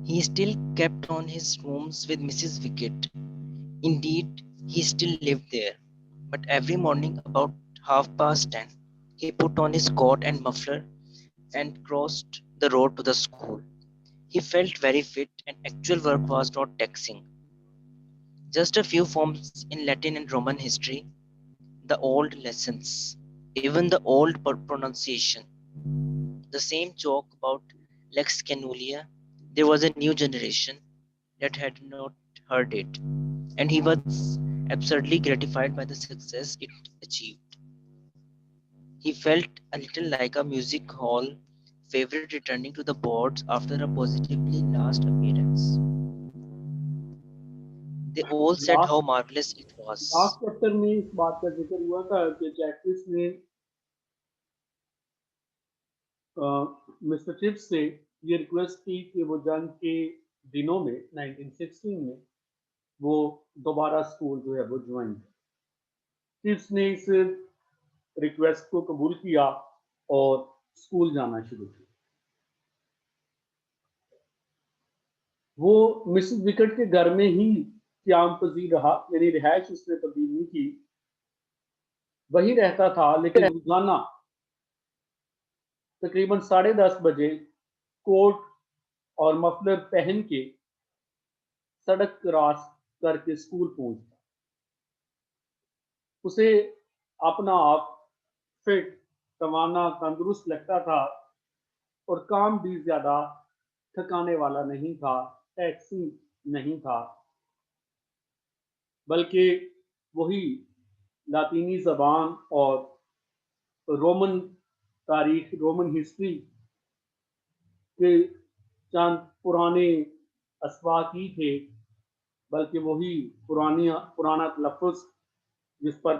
He still kept on his rooms with Mrs. Wicket. Indeed, he still lived there. But every morning about 10:30, he put on his coat and muffler and crossed the road to the school. He felt very fit, and actual work was not taxing. Just a few forms in Latin and Roman history, the old lessons, even the old pronunciation, the same joke about lex canulia. There was a new generation that had not heard it, and he was absurdly gratified by the success it achieved. He felt a little like a music hall favorite returning to the boards after a positively last appearance. They all said how last marvelous it was. Last chapter में इस बात का जिक्र हुआ था कि जैक्विस ने mister chips से ये रिक्वेस्ट की कि वो जंग के दिनों में 1916 में वो दोबारा स्कूल जो है वो ज्वाइन करे। चिप्स ने इस रिक्वेस्ट को कबूल किया और स्कूल जाना शुरू किया। वो मिसेस विकेट के घर में ही क्याम पजीर रहा, यानी रिहायश उसने तब्दील नहीं की, वही रहता था, लेकिन रोजाना तकरीबन 10:30 बजे कोट और मफलर पहन के सड़क क्रॉस करके स्कूल पहुंचता। उसे अपना आप फिट, तवाना, तंदुरुस्त लगता था और काम भी ज्यादा थकाने वाला नहीं था, टैक्सी नहीं था, बल्कि वही लातीनी जबान और रोमन तारीख, रोमन हिस्ट्री के चंद पुराने असबाक ही थे, बल्कि वही पुराना तलफ़ुज़ जिस पर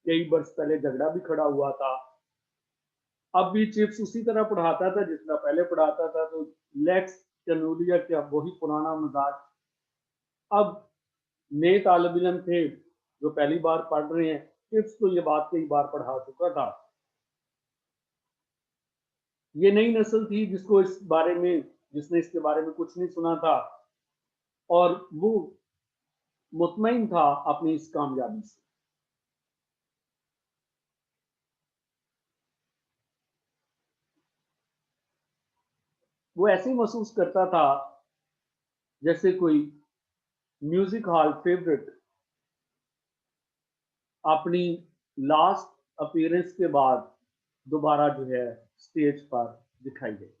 कई बरस पहले झगड़ा भी खड़ा हुआ था। अब भी चिप्स उसी तरह पढ़ाता था जिस तरह पहले पढ़ाता था, तो लेक्स कैनूलिया का वही पुराना मजाज। अब नए तालिब इल्म थे जो पहली बार पढ़ रहे हैं, चिप्स तो ये बात कई बार पढ़ा चुका था। ये नई नस्ल थी जिसने इसके बारे में कुछ नहीं सुना था, और वो मुतमईन था अपनी इस कामयाबी से। वो ऐसे ही महसूस करता था जैसे कोई म्यूजिक हॉल फेवरेट अपनी लास्ट अपीयरेंस के बाद दोबारा जो है स्टेज पर दिखाई दे।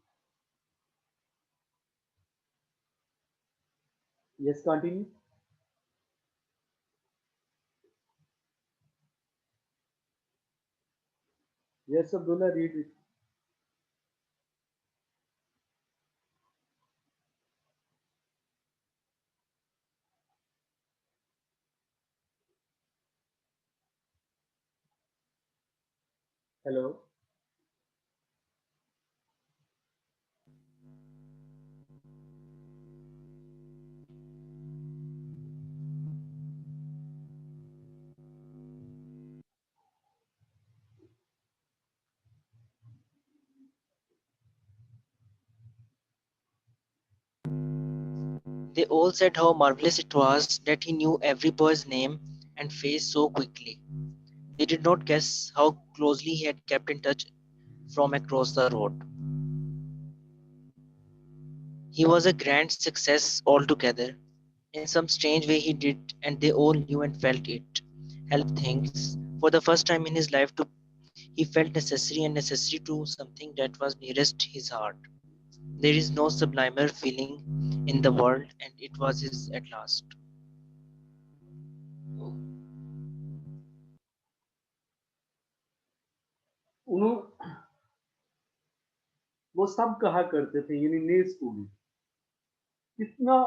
Yes, continue. Yes Abdullah, read it. Hello. They all said how marvelous it was that he knew every boy's name and face so quickly. They did not guess how closely he had kept in touch from across the road. He was a grand success altogether. In some strange way he did, and they all knew and felt it. Help things. For the first time in his life to he felt necessary to something that was nearest his heart. There is no sublimer feeling in the world, and it was his at last. उन्होंने वो सब कहा करते थे, यानी नए student, कितना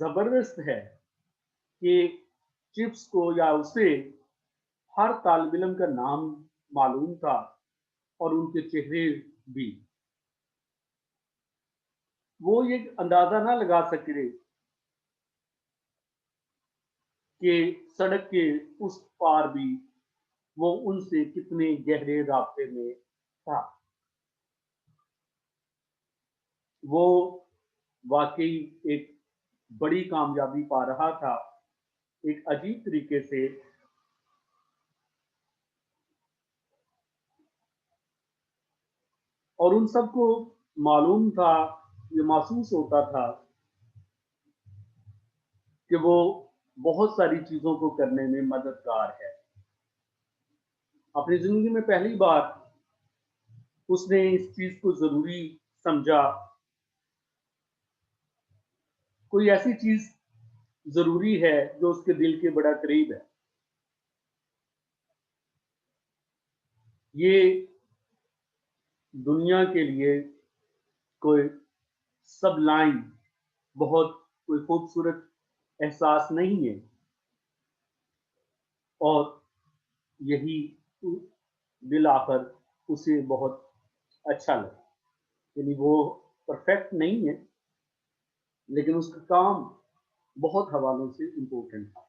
जबरदस्त है कि चिप्स को या उसे हर तालिब इल्म का नाम मालूम था और उनके चेहरे भी। वो ये अंदाजा ना लगा सके कि सड़क के उस पार भी वो उनसे कितने गहरे रास्ते में था। वो वाकई एक बड़ी कामयाबी पा रहा था, एक अजीब तरीके से। और उन सबको मालूम था, ये महसूस होता था कि वो बहुत सारी चीज़ों को करने में मददगार है। अपनी ज़िंदगी में पहली बार उसने इस चीज़ को ज़रूरी समझा, कोई ऐसी चीज़ ज़रूरी है जो उसके दिल के बड़ा करीब है। ये दुनिया के लिए कोई सबलाइन, बहुत कोई खूबसूरत एहसास नहीं है, और यही दिल आकर उसे बहुत अच्छा लगा। यानी वो परफेक्ट नहीं है, लेकिन उसका काम बहुत हवालों से इम्पोर्टेंट था।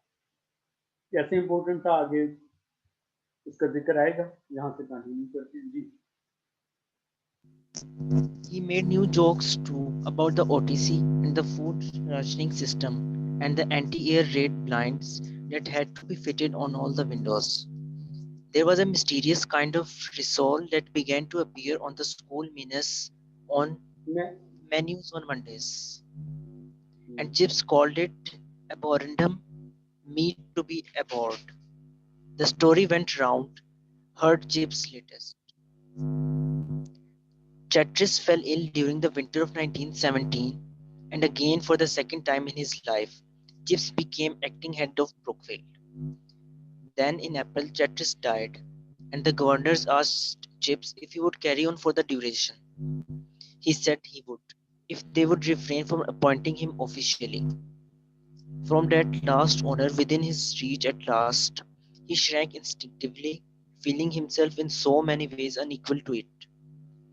कैसे इम्पोर्टेंट था, आगे उसका जिक्र आएगा। यहाँ से कंटिन्यू करते हैं जी। He made new jokes too about the OTC and the food rationing system and the anti-air raid blinds that had to be fitted on all the windows. There was a mysterious kind of risol that began to appear on the school menus on मैं menus on Mondays, and Chips called it aborundum, meat to be abhorred. The story went round, heard Chips' latest. Chatris fell ill during the winter of 1917, and again for the second time in his life, Chips became acting head of Brookfield. Then in April, Chatris died, and the governors asked Chips if he would carry on for the duration. He said he would, if they would refrain from appointing him officially. From that last honor within his reach at last, he shrank instinctively, feeling himself in so many ways unequal to it.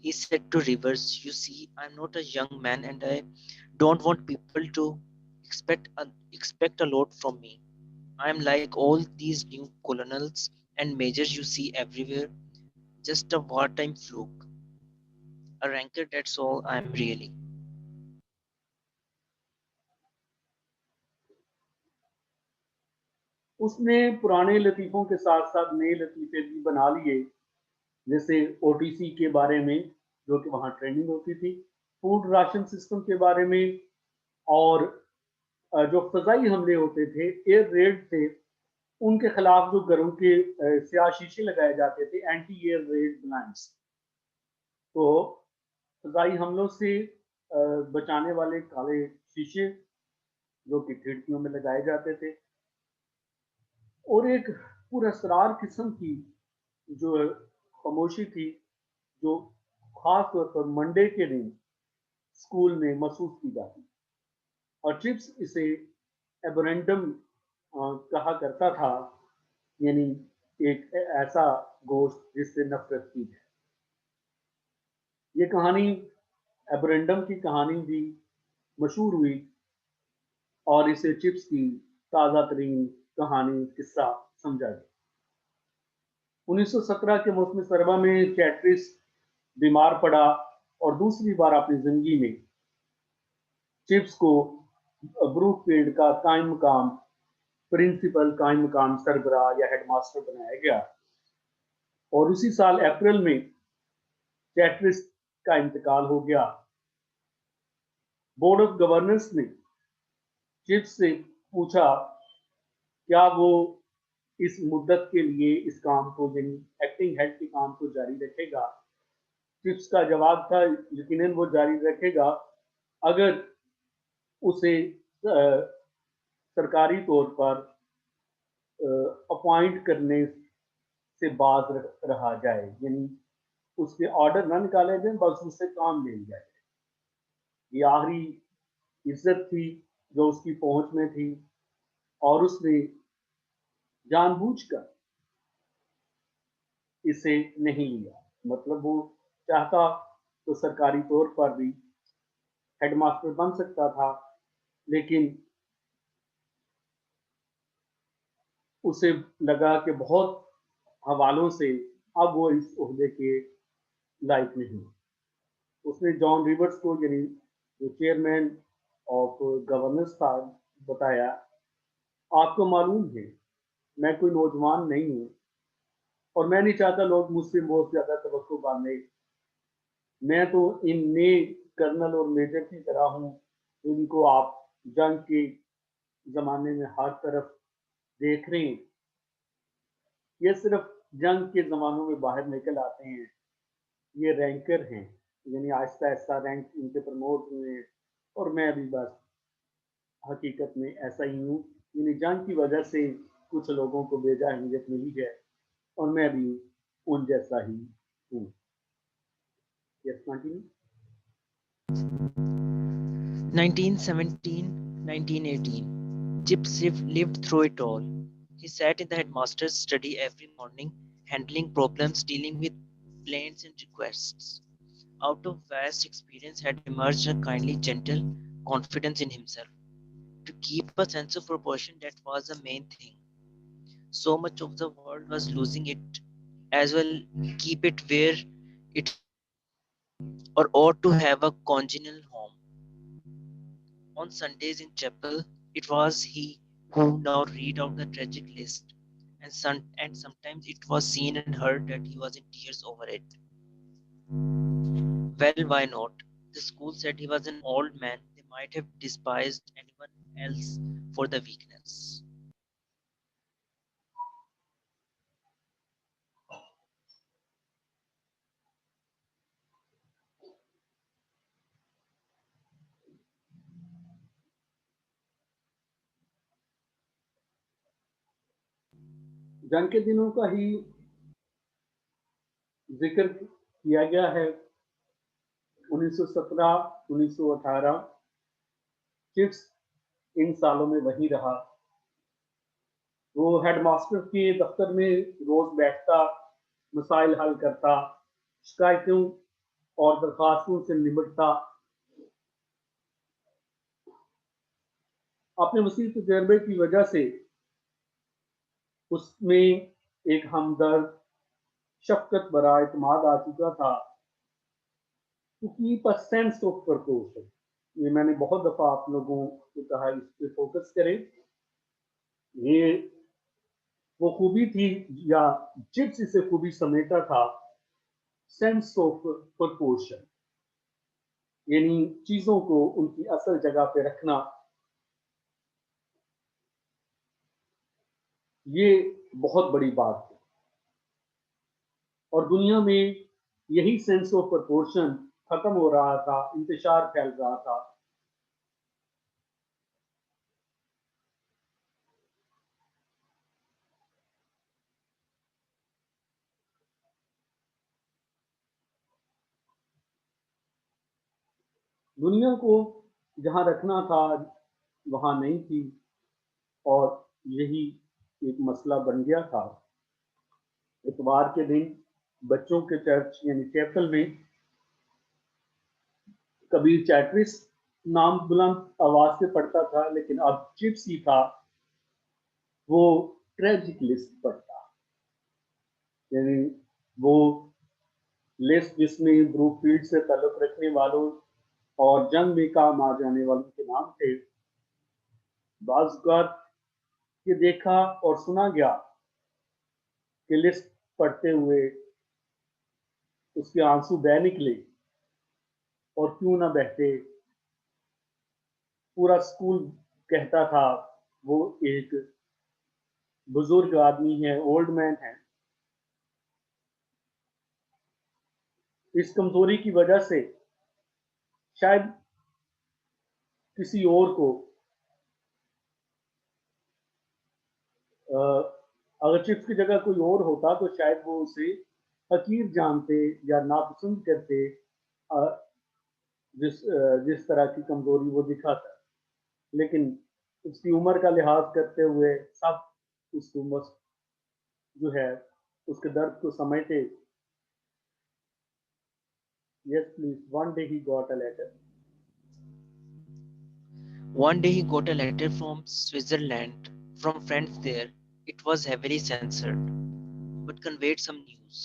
He said to Rivers, "You see, I'm not a young man and I don't want people to expect a lot from me. I'm like all these new colonels and majors you see everywhere, just a wartime fluke. A rancor, that's all I'm really." उसने पुराने लतीफ़ों के साथ-साथ नए लतीफ़े भी बना लिए, जैसे OTC के बारे में, जो कि वहाँ ट्रेनिंग होती थी, फूड राशन सिस्टम के बारे में, और जो फ़ज़ाई हमले होते थे, एयर रेड थे, उनके खिलाफ जो घरों के स्याह शीशे लगाए जाते थे, एंटी एयर रेड ब्लाइंड्स। तो फ़ज़ाई हमलों से बचाने वाले काले शीशे जो कि खिड़कियों में लगाए जाते थे, और एक पुरअसरार किस्म की जो खामोशी थी, जो ख़ास तौर पर मंडे के दिन स्कूल में महसूस की जाती। और चिप्स इसे एबोरेंटम कहा करता था, यानी एक ऐसा गोश्त जिससे नफरत की है। ये कहानी, एबोरेंडम की कहानी भी मशहूर हुई, और इसे चिप्स की ताज़ा तरीन कहानी किस्सा समझा गया। 1917 के मौसम सरमा में चैट्रिस बीमार पड़ा, और दूसरी बार अपनी जिंदगी में चिप्स को ब्रूकफील्ड का कायम मकाम प्रिंसिपल, कायम मकाम सरबराह या हेडमास्टर बनाया गया। और उसी साल अप्रैल में चैट्रिस का इंतकाल हो गया। बोर्ड ऑफ गवर्नर्स ने चिप्स से पूछा क्या वो इस मुद्दत के लिए इस काम को, यानी एक्टिंग हेड के काम को जारी रखेगा। चिप्स का जवाब था यकीनन वो जारी रखेगा, अगर उसे सरकारी तौर पर अपॉइंट करने से बाज रहा जाए, यानी उसके ऑर्डर ना निकाले जाए, बस उससे काम ले लिया जाए। ये आखिरी इज्जत थी जो उसकी पहुंच में थी, और उसने जानबूझकर इसे नहीं लिया। मतलब वो चाहता तो सरकारी तौर पर भी हेडमास्टर बन सकता था, लेकिन उसे लगा कि बहुत हवालों से अब वो इस ओहदे के लायक नहीं। उसने जॉन रिवर्स को, यानी जो चेयरमैन ऑफ गवर्नेंस था, बताया, आपको मालूम है मैं कोई नौजवान नहीं हूँ और मैं नहीं चाहता लोग मुझसे बहुत ज़्यादा तवक्को बांधे। मैं तो इन नए कर्नल और मेजर की तरह हूँ, इनको आप जंग के ज़माने में हर तरफ देख रहे हैं। ये सिर्फ जंग के ज़मानों में बाहर निकल आते हैं। ये रैंकर हैं, यानी आहिस्ता आहिस्ता रैंक इनके प्रमोट हुए हैं और मैं भी बस हकीकत में ऐसा ही हूँ। यानी जंग की वजह से कुछ लोगों को बेजा मिली है और मैं भी उन जैसा ही हूँ। Yes continue. 1917, 1918. Chip lived through it all. He sat in the headmaster's study every morning, handling problems, dealing with plaints and requests. Out of vast experience had emerged a kindly, gentle confidence in himself. To keep a sense of proportion, that was the main thing. So much of the world was losing it, as well keep it where it or ought to have a congenial home. On Sundays in chapel, it was he who now read out the tragic list, and sometimes it was seen and heard that he was in tears over it. Well, why not? The school said he was an old man. They might have despised anyone else for the weakness. जंग के दिनों का ही जिक्र किया गया है। 1917, 1918 chips इन सालों में वही रहा। वो हेडमास्टर के दफ्तर में रोज बैठता, मसाइल हल करता, शिकायतों और दरखास्तों से निपटता। अपने वसी तजर्बे की वजह से उसमें एक हमदर्द, शफकत भरा एतमाद आ चुका था। To keep a sense of proportion, ये मैंने बहुत दफा आप लोगों को कहा, इस पे फोकस करें। ये वो खूबी थी, या चिप्स इसे खूबी समेटा था, सेंस ऑफ प्रपोर्शन, यानी चीजों को उनकी असल जगह पे रखना। ये बहुत बड़ी बात है और दुनिया में यही सेंस ऑफ प्रपोर्शन खत्म हो रहा था, इंतशार फैल रहा था। दुनिया को जहां रखना था वहां नहीं थी और यही एक मसला बन गया था। इतवार के दिन बच्चों के चर्च यानी चैपल में कबीर चैट्रिस नाम बुलंद आवाज से पढ़ता था, लेकिन अब चिप्स ही था वो ट्रेजिक लिस्ट पढ़ता, यानी वो लिस्ट जिसमें ब्रूकफील्ड से ताल्लुक रखने वालों और जंग में काम आ जाने वालों के नाम थे। बाज़ ये देखा और सुना गया कि लिस्ट पढ़ते हुए उसके आंसू बह निकले, और क्यों ना बहते। पूरा स्कूल कहता था वो एक बुजुर्ग आदमी है, ओल्ड मैन है। इस कमजोरी की वजह से शायद किसी और को अगर चिप्स की जगह कोई और होता तो शायद वो उसे हकीर जानते या नापसंद करते, जिस तरह की कमजोरी वो दिखाता। लेकिन उसकी उम्र का लिहाज करते हुए सब उसको जो है उसके दर्द को समझते। Yes please, one day he got a letter. One day he got a letter from Switzerland from friends there. It was heavily censored, but conveyed some news.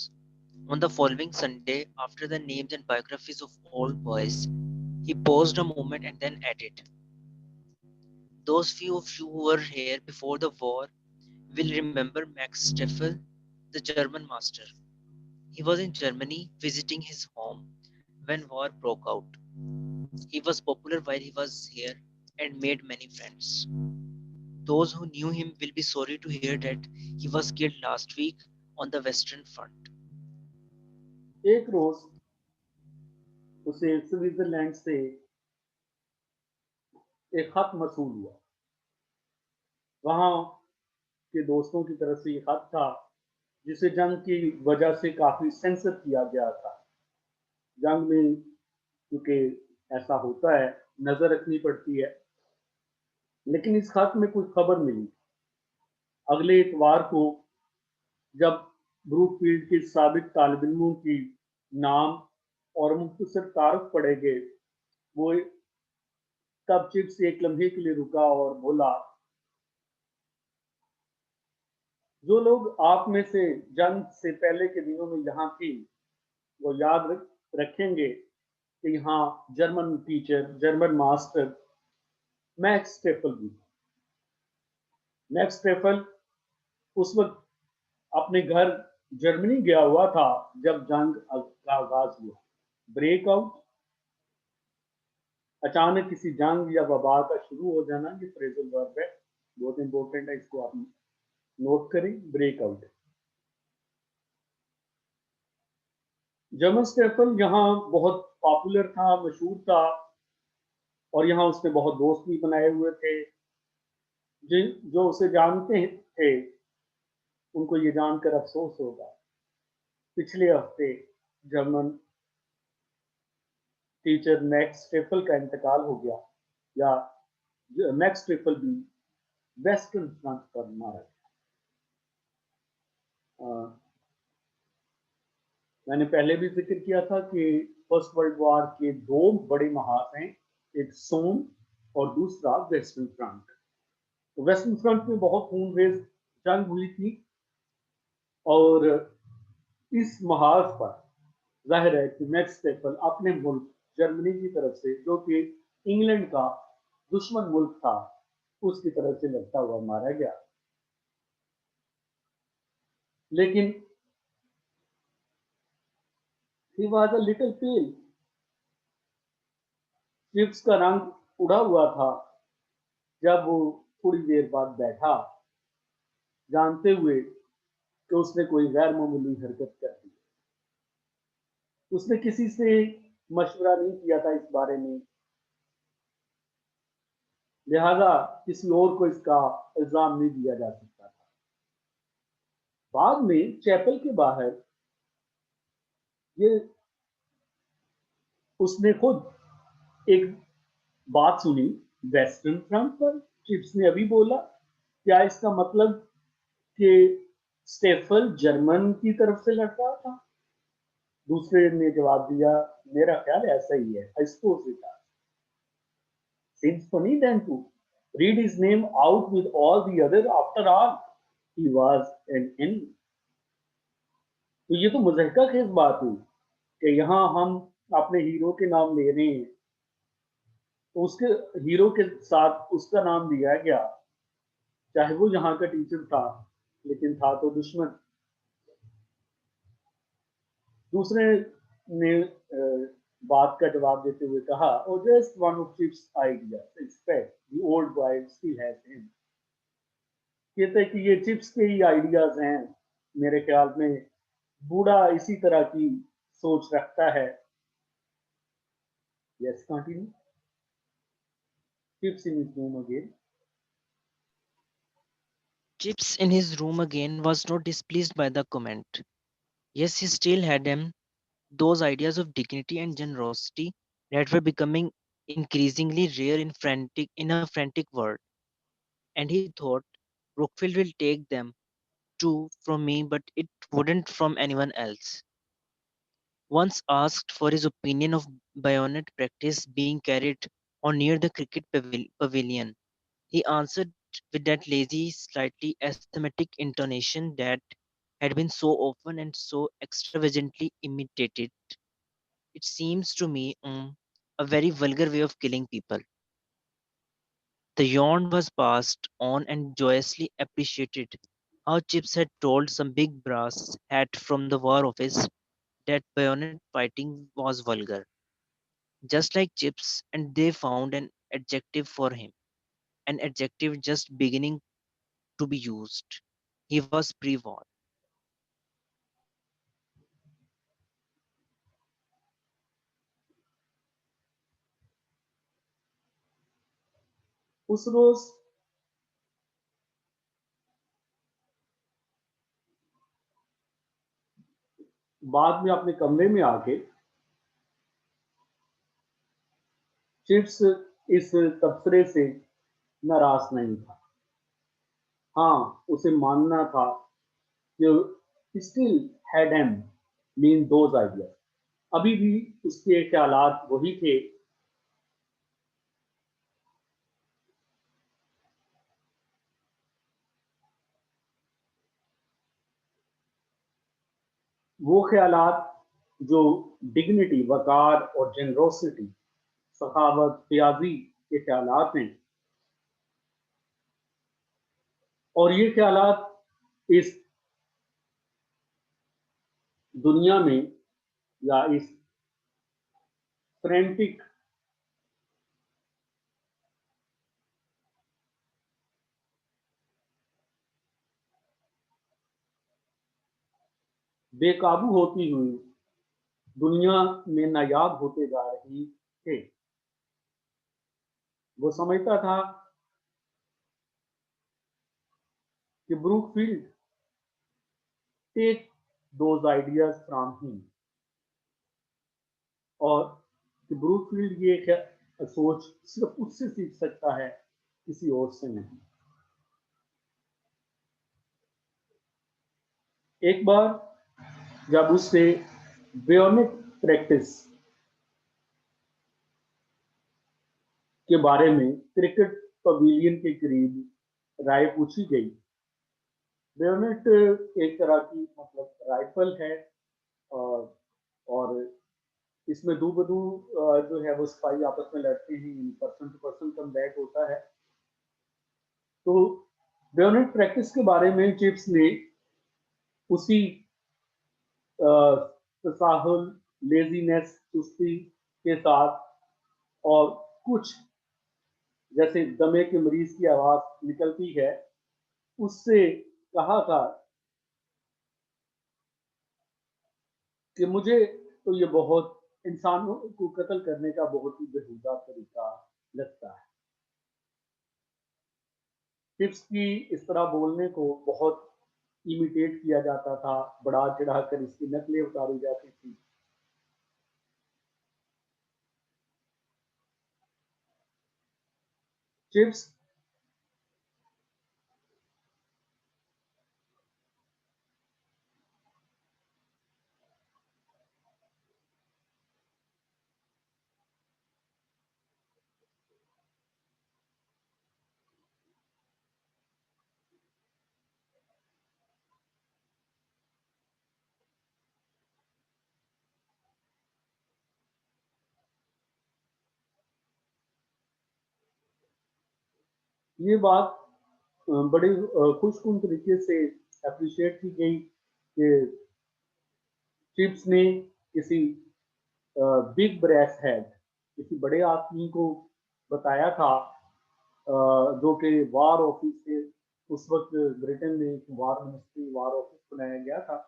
On the following Sunday, after the names and biographies of all boys, he paused a moment and then added, Those few of you who were here before the war will remember Max Steffel, the German master. He was in Germany visiting his home when war broke out. He was popular while he was here and made many friends. Those who knew him will be sorry to hear that he was killed last week on the Western Front. एक रोज उसे Switzerland से एक खत मसूल हुआ। वहां के दोस्तों की तरफ से ये खत था, जिसे जंग की वजह से काफी सेंसर किया गया था। जंग में क्योंकि ऐसा होता है, नजर रखनी पड़ती है। लेकिन इस खत में कुछ खबर मिली। अगले इतवार को जब ब्रूकफील्ड के साबिक तालिब इल्मों की नाम और मुख्तसर तारुफ पढ़ेंगे, वो तब चिप्स एक लम्हे के लिए रुका और बोला, जो लोग आप में से जंग से पहले के दिनों में यहाँ थी, वो याद रखेंगे कि यहाँ German teacher, German master Max Steffel भी। मैक्स स्टेफल उस वक्त अपने घर जर्मनी गया हुआ था जब जंग का आगाज हुआ। ब्रेकआउट, अचानक किसी जंग या वबा का शुरू हो जाना, ये फ्रेजल वर्ब है, बहुत इंपॉर्टेंट है, इसको आप नोट करें। ब्रेकआउट। जर्मन स्टेफन यहाँ बहुत पॉपुलर था, मशहूर था, और यहाँ उसने बहुत दोस्त भी बनाए हुए थे। जिन जो उसे जानते थे उनको ये जानकर अफसोस होगा, पिछले हफ्ते जर्मन टीचर मैक्स स्टेफल का इंतकाल हो गया, या मैक्स स्टेफल भी वेस्टर्न फ्रंट पर मारा गया। मैंने पहले भी जिक्र किया था कि फर्स्ट वर्ल्ड वॉर के दो बड़े महाज हैं, एक सोन और दूसरा वेस्टर्न फ्रंट। तो वेस्टर्न फ्रंट में बहुत खूनरेज जंग हुई थी, और इस महाज पर जाहिर है कि मैक्स स्टेफल अपने मुल्क जर्मनी की तरफ से, जो कि इंग्लैंड का दुश्मन मुल्क था, उसकी तरफ से लड़ता हुआ मारा गया। लेकिन he was a little pale. Chips का रंग उड़ा हुआ था जब वो थोड़ी देर बाद बैठा, जानते हुए कि उसने कोई गैर मामूली हरकत कर दी। उसने किसी से मशवरा नहीं किया था इस बारे में, लिहाजा किसी और को इसका इल्जाम नहीं दिया जा सकता था। बाद में चैपल के बाहर ये उसने खुद एक बात सुनी, वेस्टर्न फ्रंट पर चिप्स ने अभी बोला, क्या इसका मतलब कि स्टेफल जर्मन की तरफ से लड़ रहा था? दूसरे ने जवाब दिया, मेरा ख्याल ऐसा ही है, I suppose it seems funny then to read his name out with all the other, after all he was an enemy। तो ये तो मुज़हका खेज बात हुई कि यहाँ हम अपने हीरो के नाम ले रहे हैं, तो उसके हीरो के साथ उसका नाम दिया गया, चाहे वो यहाँ का टीचर था, लेकिन था तो दुश्मन। दूसरे ने बात का जवाब देते हुए कहा, oh just one of Chips idea, expect the old boy still has him. कहते हैं कि ये चिप्स के ही आइडियाज हैं, मेरे ख्याल में बूढ़ा इसी तरह की सोच रखता है। Yes, continue. Chips in his room again. Chips in his room again was not displeased by the comment. Yes, he still had him those ideas of dignity and generosity that were becoming increasingly rare in a frantic world. And he thought, Brookfield will take them too from me, but it wouldn't from anyone else. Once asked for his opinion of bayonet practice being carried on near the cricket pavilion, he answered with that lazy, slightly asthmatic intonation that had been so often and so extravagantly imitated. It seems to me a very vulgar way of killing people. The yarn was passed on and joyously appreciated. How Chips had told some big brass hat from the War Office that bayonet fighting was vulgar, just like Chips, and they found an adjective for him, an adjective just beginning to be used. He was pre war. उस रोज बाद में अपने कमरे में आके chips इस तबसरे से नाराज नहीं था। हाँ, उसे मानना था कि still had em mean those ideas. अभी भी उसके ख्यालात वही थे। वो ख्यालात जो डिग्निटी, वकार और जेनरोसिटी, सखावत, फयाजी के ख्यालात हैं। और ये ख्यालात इस दुनिया में या इस फ्रेंटिक बेकाबू होती हुई दुनिया में नायाब होते जा रही थे। वो समझता था कि Brookfield take those ideas from him, और कि ब्रूकफील्ड ये सोच सिर्फ उससे सीख सकता है, किसी और से नहीं। एक बार जब उससे बेयोनिक प्रैक्टिस के बारे में क्रिकेट पवेलियन के करीब राय पूछी गई। बेयोनेट एक तरह की मतलब राइफल है, और और इसमें दो बदू जो है वो सिपाही आपस में लड़ते हैं, पर्सन टू पर्सन कम्बैट होता है। तो बेयोनेट प्रैक्टिस के बारे में चिप्स ने उसी तसाहुल, लेजीनेस, सुस्ती के साथ, और कुछ जैसे दमे के मरीज की आवाज निकलती है, उससे कहा था कि मुझे तो ये बहुत इंसानों को कत्ल करने का बहुत ही बेहुदा तरीका लगता है। टिप्स की इस तरह बोलने को बहुत इमिटेट किया जाता था, बढ़ा चढ़ाकर इसकी नकलें उतारी जाती थी। चिप्स ये बात बड़े खुशकुन तरीके से अप्रिशिएट की गई कि चिप्स ने किसी बिग ब्रेस हेड, किसी बड़े आदमी को बताया था, जो कि वार ऑफिस से, उस वक्त ब्रिटेन में एक वार मिनिस्ट्री, वार ऑफिस बनाया गया था।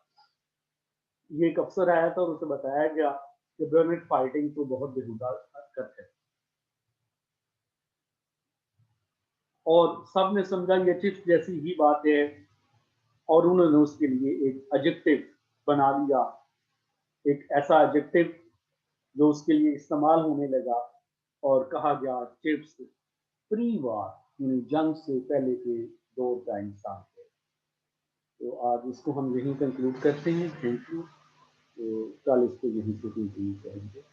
ये एक अफसर आया था और उसे बताया गया कि बेयोनेट फाइटिंग तो बहुत बेहुदा हरकत है, और सब ने समझा ये चिप्स जैसी ही बात है, और उन्होंने उसके लिए एक एडजेक्टिव बना लिया, एक ऐसा एडजेक्टिव जो उसके लिए इस्तेमाल होने लगा, और कहा गया चिप्स प्री वार, यानी जंग से पहले के दौर का इंसान है। तो आज इसको हम यहीं कंक्लूड करते हैं। Thank you. तो कल इसको यहीं से कंक्लूड करेंगे।